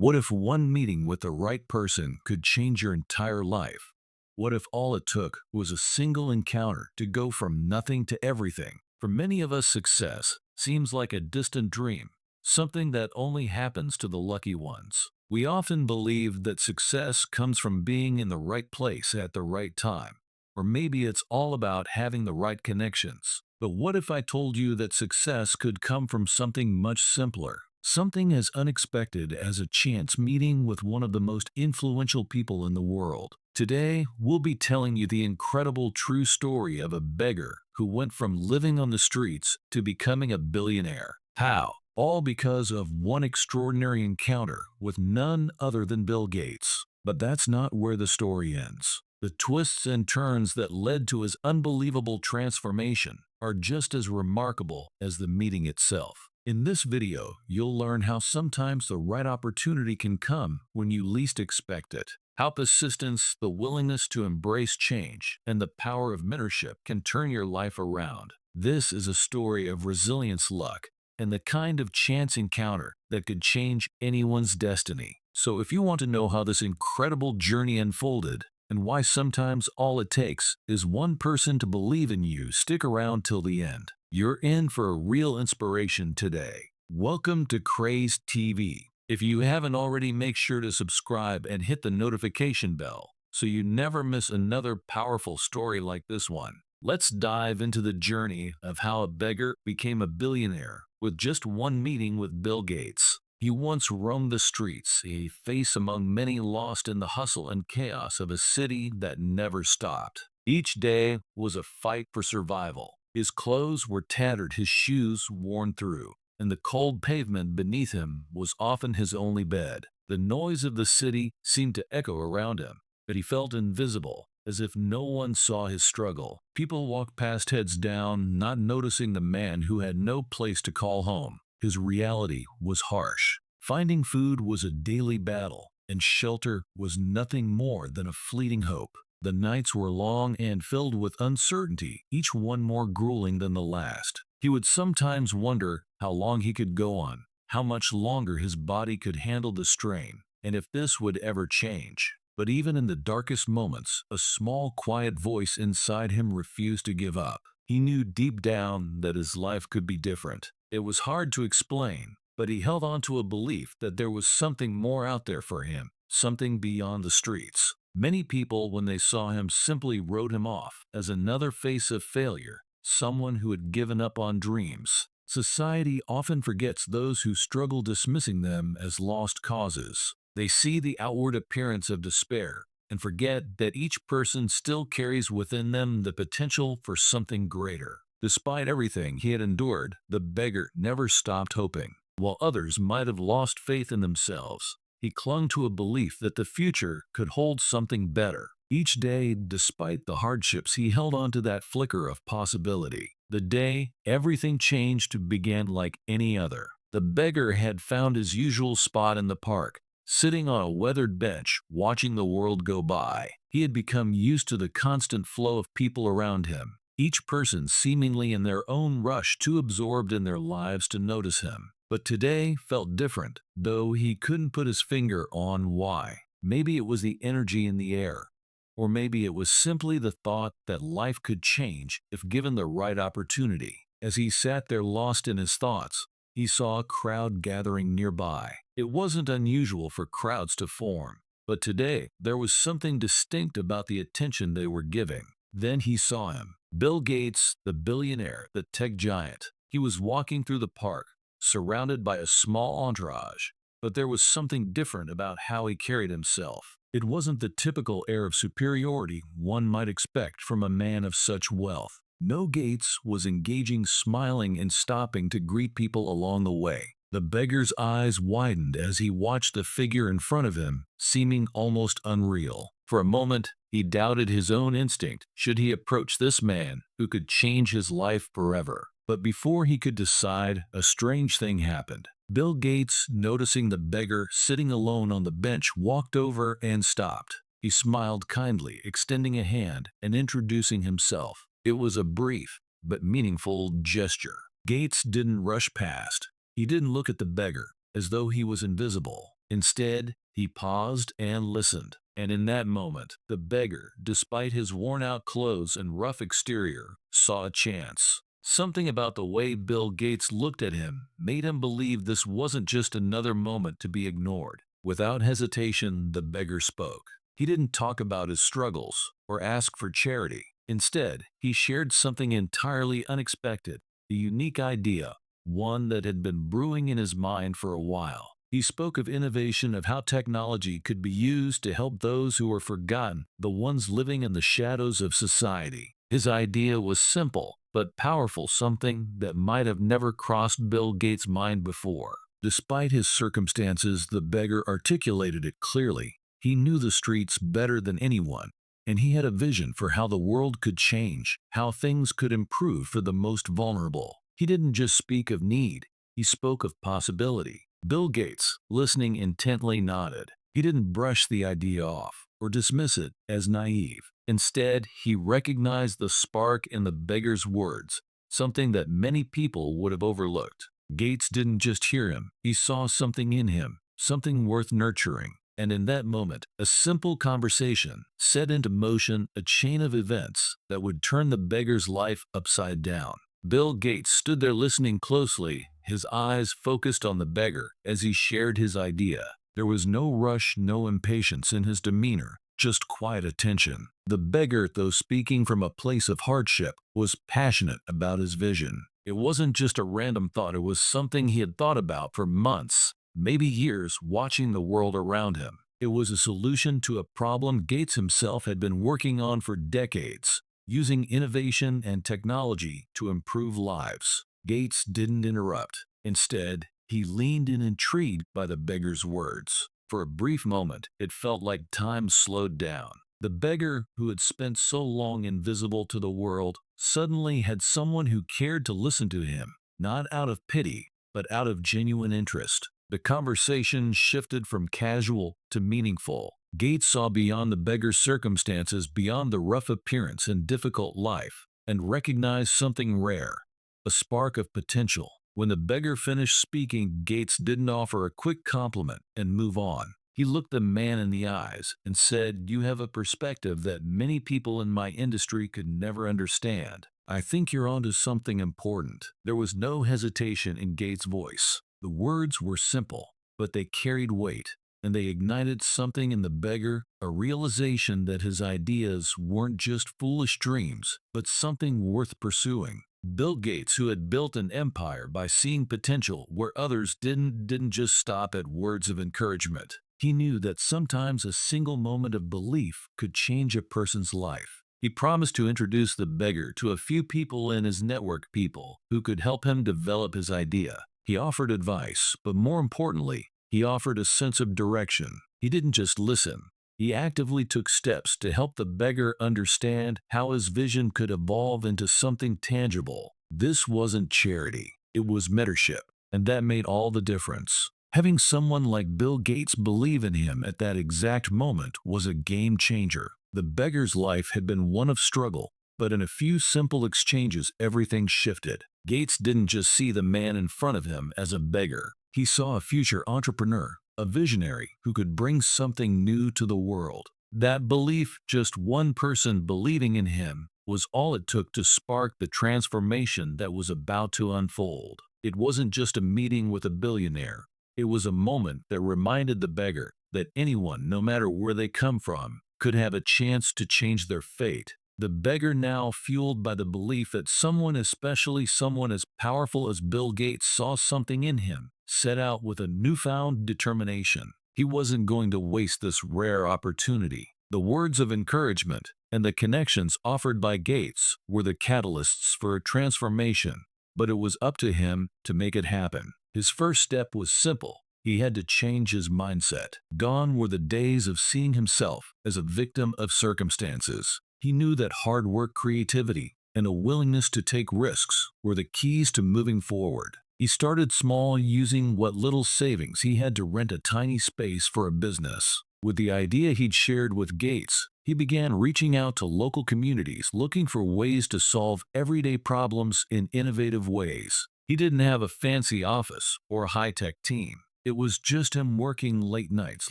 What if one meeting with the right person could change your entire life? What if all it took was a single encounter to go from nothing to everything? For many of us, success seems like a distant dream, something that only happens to the lucky ones. We often believe that success comes from being in the right place at the right time, or maybe it's all about having the right connections. But what if I told you that success could come from something much simpler? Something as unexpected as a chance meeting with one of the most influential people in the world. Today, we'll be telling you the incredible true story of a beggar who went from living on the streets to becoming a billionaire. How? All because of one extraordinary encounter with none other than Bill Gates. But that's not where the story ends. The twists and turns that led to his unbelievable transformation are just as remarkable as the meeting itself. In this video, you'll learn how sometimes the right opportunity can come when you least expect it, how persistence, the willingness to embrace change, and the power of mentorship can turn your life around. This is a story of resilience, luck, and the kind of chance encounter that could change anyone's destiny. So if you want to know how this incredible journey unfolded, and why sometimes all it takes is one person to believe in you, stick around till the end. You're in for a real inspiration today. Welcome to Craze TV. If you haven't already, make sure to subscribe and hit the notification bell so you never miss another powerful story like this one. Let's dive into the journey of how a beggar became a billionaire with just one meeting with Bill Gates. He once roamed the streets, a face among many lost in the hustle and chaos of a city that never stopped. Each day was a fight for survival. His clothes were tattered, his shoes worn through, and the cold pavement beneath him was often his only bed. The noise of the city seemed to echo around him, but he felt invisible, as if no one saw his struggle. People walked past heads down, not noticing the man who had no place to call home. His reality was harsh. Finding food was a daily battle, and shelter was nothing more than a fleeting hope. The nights were long and filled with uncertainty, each one more grueling than the last. He would sometimes wonder how long he could go on, how much longer his body could handle the strain, and if this would ever change. But even in the darkest moments, a small, quiet voice inside him refused to give up. He knew deep down that his life could be different. It was hard to explain, but he held on to a belief that there was something more out there for him, something beyond the streets. Many people, when they saw him, simply wrote him off as another face of failure, someone who had given up on dreams. Society often forgets those who struggle, dismissing them as lost causes. They see the outward appearance of despair and forget that each person still carries within them the potential for something greater. Despite everything he had endured, the beggar never stopped hoping. While others might have lost faith in themselves, he clung to a belief that the future could hold something better. Each day, despite the hardships, he held on to that flicker of possibility. The day everything changed began like any other. The beggar had found his usual spot in the park, sitting on a weathered bench, watching the world go by. He had become used to the constant flow of people around him, each person seemingly in their own rush, too absorbed in their lives to notice him. But today felt different, though he couldn't put his finger on why. Maybe it was the energy in the air, or maybe it was simply the thought that life could change if given the right opportunity. As he sat there lost in his thoughts, he saw a crowd gathering nearby. It wasn't unusual for crowds to form, but today there was something distinct about the attention they were giving. Then he saw him, Bill Gates, the billionaire, the tech giant. He was walking through the park, surrounded by a small entourage, but there was something different about how he carried himself. It wasn't the typical air of superiority one might expect from a man of such wealth. No, Gates was engaging, smiling, and stopping to greet people along the way. The beggar's eyes widened as he watched the figure in front of him, seeming almost unreal. For a moment, he doubted his own instinct. Should he approach this man who could change his life forever? But before he could decide, a strange thing happened. Bill Gates, noticing the beggar sitting alone on the bench, walked over and stopped. He smiled kindly, extending a hand and introducing himself. It was a brief but meaningful gesture. Gates didn't rush past. He didn't look at the beggar as though he was invisible. Instead, he paused and listened. And in that moment, the beggar, despite his worn-out clothes and rough exterior, saw a chance. Something about the way Bill Gates looked at him made him believe this wasn't just another moment to be ignored. Without hesitation, the beggar spoke. He didn't talk about his struggles or ask for charity. Instead, he shared something entirely unexpected, a unique idea, one that had been brewing in his mind for a while. He spoke of innovation, of how technology could be used to help those who were forgotten, the ones living in the shadows of society. His idea was simple but powerful, something that might have never crossed Bill Gates' mind before. Despite his circumstances, the beggar articulated it clearly. He knew the streets better than anyone, and he had a vision for how the world could change, how things could improve for the most vulnerable. He didn't just speak of need, he spoke of possibility. Bill Gates, listening intently, nodded. He didn't brush the idea off or dismiss it as naive. Instead, he recognized the spark in the beggar's words, something that many people would have overlooked. Gates didn't just hear him, he saw something in him, something worth nurturing. And in that moment, a simple conversation set into motion a chain of events that would turn the beggar's life upside down. Bill Gates stood there listening closely, his eyes focused on the beggar as he shared his idea. There was no rush, no impatience in his demeanor, just quiet attention. The beggar, though speaking from a place of hardship, was passionate about his vision. It wasn't just a random thought, it was something he had thought about for months, maybe years, watching the world around him. It was a solution to a problem Gates himself had been working on for decades, using innovation and technology to improve lives. Gates didn't interrupt. Instead, he leaned in, intrigued by the beggar's words. For a brief moment, it felt like time slowed down. The beggar, who had spent so long invisible to the world, suddenly had someone who cared to listen to him, not out of pity, but out of genuine interest. The conversation shifted from casual to meaningful. Gates saw beyond the beggar's circumstances, beyond the rough appearance and difficult life, and recognized something rare, a spark of potential. When the beggar finished speaking, Gates didn't offer a quick compliment and move on. He looked the man in the eyes and said, "You have a perspective that many people in my industry could never understand. I think you're onto something important." There was no hesitation in Gates' voice. The words were simple, but they carried weight, and they ignited something in the beggar, a realization that his ideas weren't just foolish dreams, but something worth pursuing. Bill Gates, who had built an empire by seeing potential where others didn't just stop at words of encouragement. He knew that sometimes a single moment of belief could change a person's life. He promised to introduce the beggar to a few people in his network, people who could help him develop his idea. He offered advice, but more importantly, he offered a sense of direction. He didn't just listen. He actively took steps to help the beggar understand how his vision could evolve into something tangible. This wasn't charity, it was mentorship, and that made all the difference. Having someone like Bill Gates believe in him at that exact moment was a game changer. The beggar's life had been one of struggle, but in a few simple exchanges, everything shifted. Gates didn't just see the man in front of him as a beggar. He saw a future entrepreneur, a visionary who could bring something new to the world. That belief, just one person believing in him, was all it took to spark the transformation that was about to unfold. It wasn't just a meeting with a billionaire. It was a moment that reminded the beggar that anyone, no matter where they come from, could have a chance to change their fate. The beggar, now fueled by the belief that someone, especially someone as powerful as Bill Gates, saw something in him, set out with a newfound determination. He wasn't going to waste this rare opportunity. The words of encouragement and the connections offered by Gates were the catalysts for a transformation, but it was up to him to make it happen. His first step was simple. He had to change his mindset. Gone were the days of seeing himself as a victim of circumstances. He knew that hard work, creativity, and a willingness to take risks were the keys to moving forward. He started small, using what little savings he had to rent a tiny space for a business. With the idea he'd shared with Gates, he began reaching out to local communities, looking for ways to solve everyday problems in innovative ways. He didn't have a fancy office or a high-tech team. It was just him working late nights,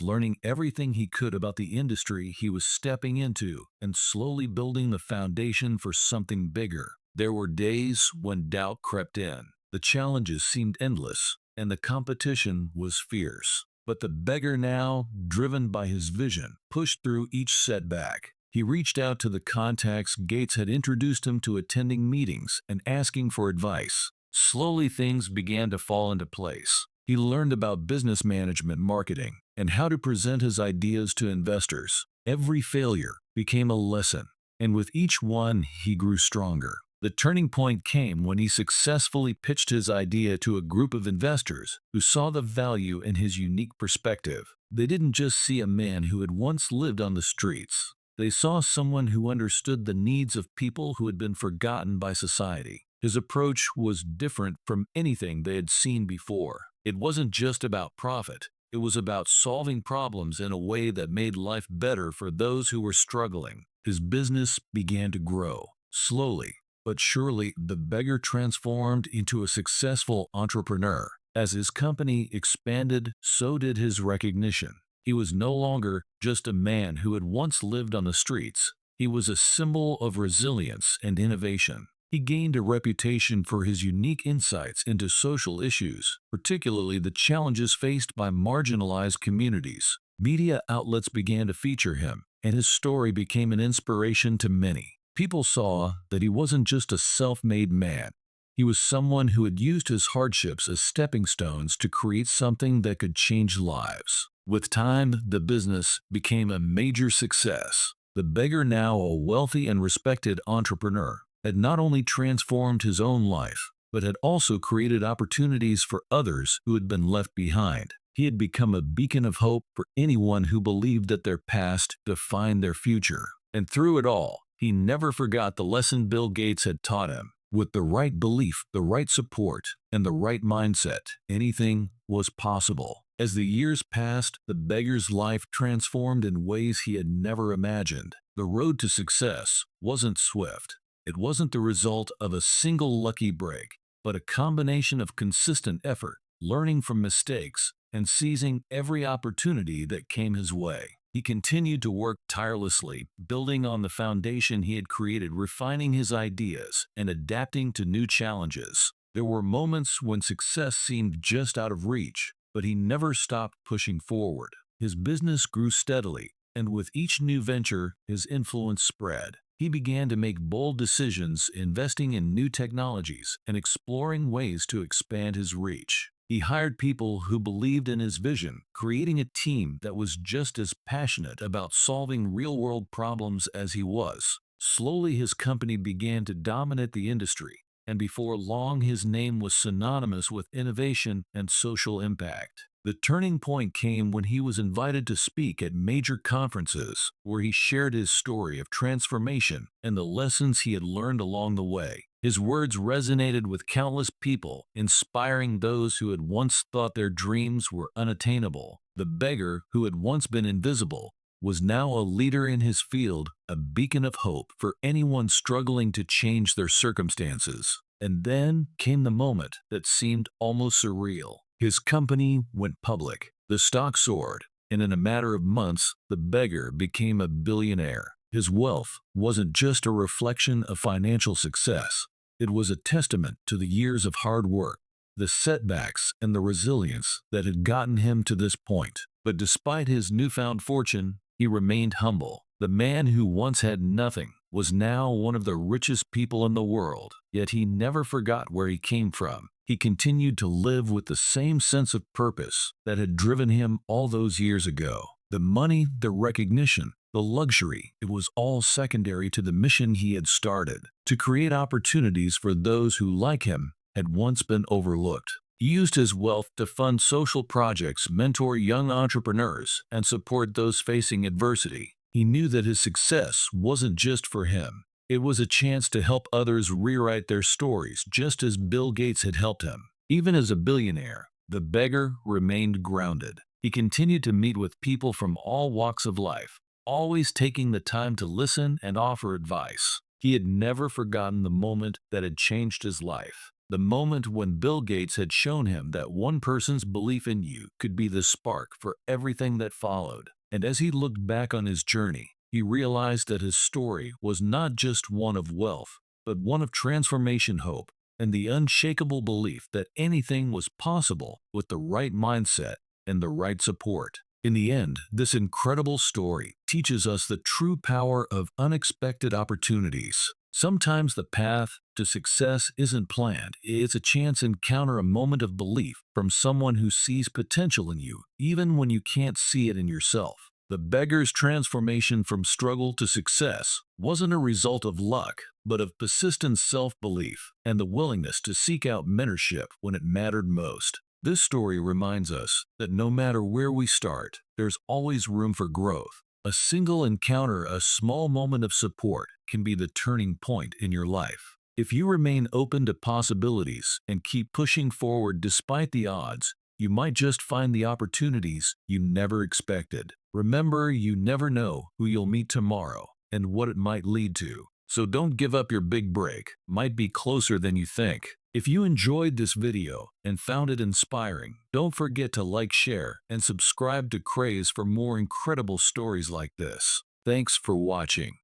learning everything he could about the industry he was stepping into, and slowly building the foundation for something bigger. There were days when doubt crept in. The challenges seemed endless, and the competition was fierce. But the beggar now, driven by his vision, pushed through each setback. He reached out to the contacts Gates had introduced him to, attending meetings and asking for advice. Slowly things began to fall into place. He learned about business management, marketing, and how to present his ideas to investors. Every failure became a lesson, and with each one he grew stronger. The turning point came when he successfully pitched his idea to a group of investors who saw the value in his unique perspective. They didn't just see a man who had once lived on the streets. They saw someone who understood the needs of people who had been forgotten by society. His approach was different from anything they had seen before. It wasn't just about profit. It was about solving problems in a way that made life better for those who were struggling. His business began to grow. Slowly but surely, the beggar transformed into a successful entrepreneur. As his company expanded, so did his recognition. He was no longer just a man who had once lived on the streets. He was a symbol of resilience and innovation. He gained a reputation for his unique insights into social issues, particularly the challenges faced by marginalized communities. Media outlets began to feature him, and his story became an inspiration to many. People saw that he wasn't just a self-made man. He was someone who had used his hardships as stepping stones to create something that could change lives. With time, the business became a major success. The beggar, now a wealthy and respected entrepreneur, had not only transformed his own life, but had also created opportunities for others who had been left behind. He had become a beacon of hope for anyone who believed that their past defined their future. And through it all, he never forgot the lesson Bill Gates had taught him. With the right belief, the right support, and the right mindset, anything was possible. As the years passed, the beggar's life transformed in ways he had never imagined. The road to success wasn't swift. It wasn't the result of a single lucky break, but a combination of consistent effort, learning from mistakes, and seizing every opportunity that came his way. He continued to work tirelessly, building on the foundation he had created, refining his ideas, and adapting to new challenges. There were moments when success seemed just out of reach, but he never stopped pushing forward. His business grew steadily, and with each new venture, his influence spread. He began to make bold decisions, investing in new technologies and exploring ways to expand his reach. He hired people who believed in his vision, creating a team that was just as passionate about solving real-world problems as he was. Slowly, his company began to dominate the industry, and before long, his name was synonymous with innovation and social impact. The turning point came when he was invited to speak at major conferences, where he shared his story of transformation and the lessons he had learned along the way. His words resonated with countless people, inspiring those who had once thought their dreams were unattainable. The beggar, who had once been invisible, was now a leader in his field, a beacon of hope for anyone struggling to change their circumstances. And then came the moment that seemed almost surreal. His company went public. The stock soared, and in a matter of months, the beggar became a billionaire. His wealth wasn't just a reflection of financial success. It was a testament to the years of hard work, the setbacks, and the resilience that had gotten him to this point. But despite his newfound fortune, he remained humble. The man who once had nothing was now one of the richest people in the world, yet he never forgot where he came from. He continued to live with the same sense of purpose that had driven him all those years ago. The money, the recognition, the luxury, it was all secondary to the mission he had started, to create opportunities for those who, like him, had once been overlooked. He used his wealth to fund social projects, mentor young entrepreneurs, and support those facing adversity. He knew that his success wasn't just for him. It was a chance to help others rewrite their stories, just as Bill Gates had helped him. Even as a billionaire, the beggar remained grounded. He continued to meet with people from all walks of life, always taking the time to listen and offer advice. He had never forgotten the moment that had changed his life. The moment when Bill Gates had shown him that one person's belief in you could be the spark for everything that followed. And as he looked back on his journey, he realized that his story was not just one of wealth, but one of transformation, hope, and the unshakable belief that anything was possible with the right mindset and the right support. In the end, this incredible story teaches us the true power of unexpected opportunities. Sometimes the path to success isn't planned. It's a chance encounter, a moment of belief from someone who sees potential in you, even when you can't see it in yourself. The beggar's transformation from struggle to success wasn't a result of luck, but of persistent self-belief and the willingness to seek out mentorship when it mattered most. This story reminds us that no matter where we start, there's always room for growth. A single encounter, a small moment of support, can be the turning point in your life. If you remain open to possibilities and keep pushing forward despite the odds, you might just find the opportunities you never expected. Remember, you never know who you'll meet tomorrow and what it might lead to. So don't give up, your big break might be closer than you think. If you enjoyed this video and found it inspiring, don't forget to like, share, and subscribe to Craze for more incredible stories like this. Thanks for watching.